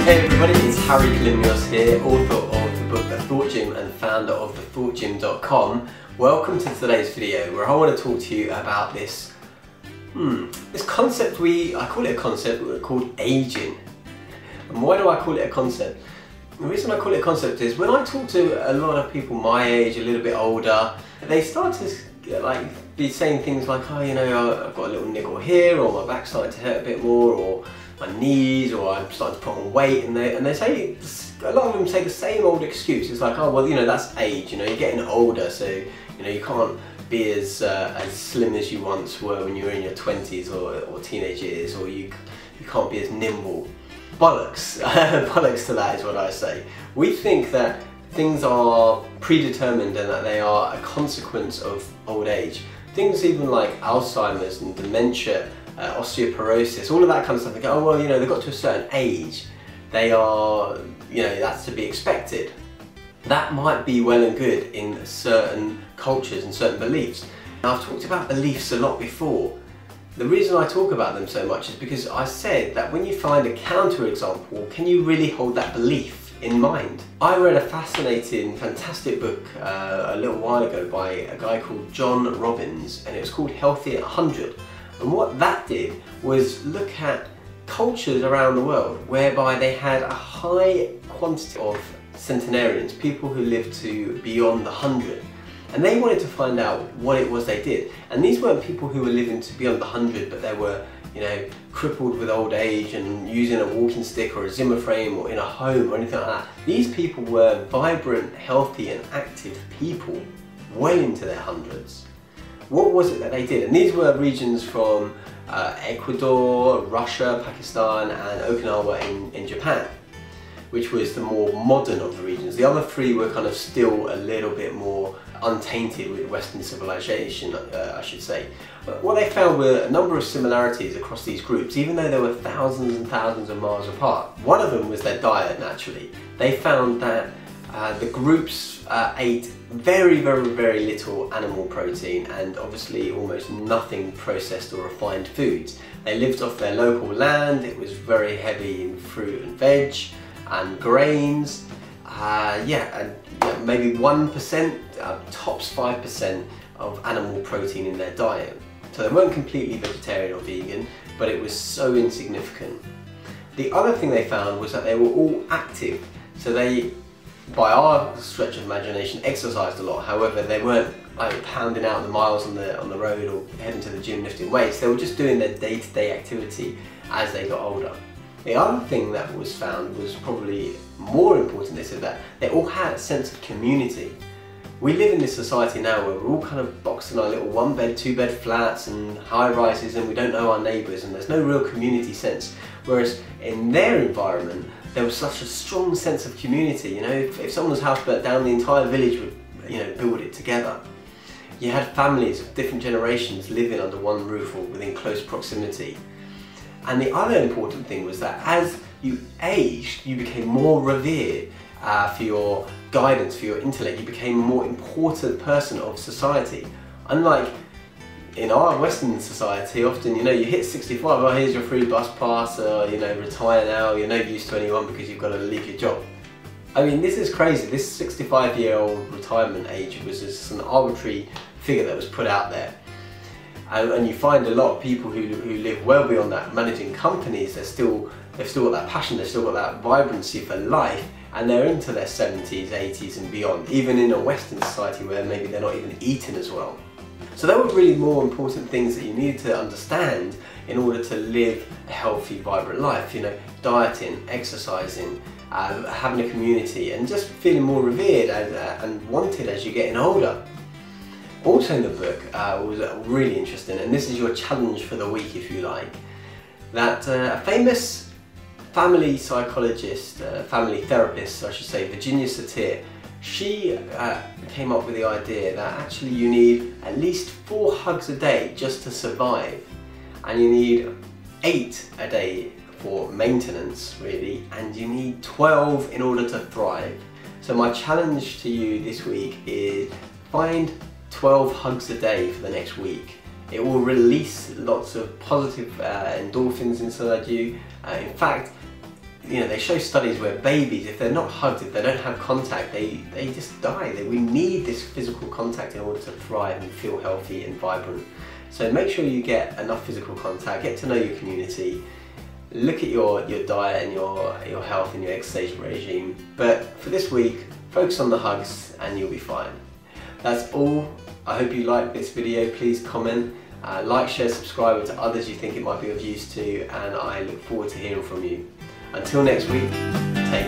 Hey everybody, it's Harry Kalymnios here, author of the book The Thought Gym and founder of thethoughtgym.com. Welcome to today's video where I want to talk to you about this concept I call it a concept called aging. And why do I call it a concept? The reason I call it a concept is when I talk to a lot of people my age, a little bit older, they start to be saying things like, oh, you know, I've got a little niggle here, or my back's starting to hurt a bit more, or my knees, or I'm starting to put on weight, and they say, a lot of them say the same old excuse. It's like, oh well, you know, that's age, you know, you're getting older, so you know, you can't be as slim as you once were when you were in your 20s or teenage years, or you can't be as nimble. Bollocks. Bollocks to that is what I say. We think that things are predetermined and that they are a consequence of old age. Things even like Alzheimer's and dementia, osteoporosis, all of that kind of stuff. They go, oh well, you know, they've got to a certain age, they are, you know, that's to be expected. That might be well and good in certain cultures and certain beliefs. Now, I've talked about beliefs a lot before. The reason I talk about them so much is because I said that when you find a counterexample, can you really hold that belief in mind? I read a fascinating, fantastic book a little while ago by a guy called John Robbins, and it was called Healthy at 100. And what that did was look at cultures around the world whereby they had a high quantity of centenarians, people who lived to beyond 100. And they wanted to find out what it was they did. And these weren't people who were living to beyond 100, but they were, you know, crippled with old age and using a walking stick or a Zimmer frame or in a home or anything like that. These people were vibrant, healthy and active people well into their hundreds. What was it that they did? And these were regions from Ecuador, Russia, Pakistan and Okinawa in Japan, which was the more modern of the regions. The other three were kind of still a little bit more untainted with Western civilization, I should say. But what they found were a number of similarities across these groups, even though they were thousands and thousands of miles apart. One of them was their diet, naturally. They found that the groups ate very little animal protein and obviously almost nothing processed or refined foods. They lived off their local land. It was very heavy in fruit and veg and grains. Maybe 1%, tops 5% of animal protein in their diet. So they weren't completely vegetarian or vegan, but it was so insignificant. The other thing they found was that they were all active. So they, by our stretch of imagination, exercised a lot. However, they weren't like pounding out the miles on the road or heading to the gym lifting weights. They were just doing their day-to-day activity as they got older. The other thing that was found was probably more important. They said that they all had a sense of community. We live in this society now where we're all kind of boxed in our little one-bed, two-bed flats and high-rises, and we don't know our neighbours, and there's no real community sense. Whereas in their environment, there was such a strong sense of community. You know, if someone's house burnt down, the entire village would, you know, build it together. You had families of different generations living under one roof or within close proximity. And the other important thing was that as you aged, you became more revered for your guidance, for your intellect. You became a more important person of society. Unlike in our Western society, often, you know, you hit 65, oh, here's your free bus pass, or, you know, retire now, you're no use to anyone because you've got to leave your job. I mean, this is crazy. This 65-year-old retirement age was just an arbitrary figure that was put out there. And you find a lot of people who live well beyond that, managing companies. They've still got that passion, they've still got that vibrancy for life, and they're into their 70s, 80s and beyond, even in a Western society where maybe they're not even eating as well. So there were really more important things that you needed to understand in order to live a healthy, vibrant life. You know, dieting, exercising, having a community, and just feeling more revered and wanted as you're getting older. Also in the book was really interesting, and this is your challenge for the week if you like, that a famous family psychologist, family therapist I should say, Virginia Satir, she came up with the idea that actually you need at least 4 hugs a day just to survive, and you need 8 a day for maintenance really, and you need 12 in order to thrive. So my challenge to you this week is find 12 hugs a day for the next week. It will release lots of positive endorphins inside you. In fact, they show studies where babies, if they're not hugged, if they don't have contact, they just die. We need this physical contact in order to thrive and feel healthy and vibrant. So make sure you get enough physical contact, get to know your community, look at your diet and your health and your exercise regime. But for this week, focus on the hugs and you'll be fine. That's all. I hope you liked this video. Please comment, like, share, subscribe to others you think it might be of use to, and I look forward to hearing from you. Until next week, take care.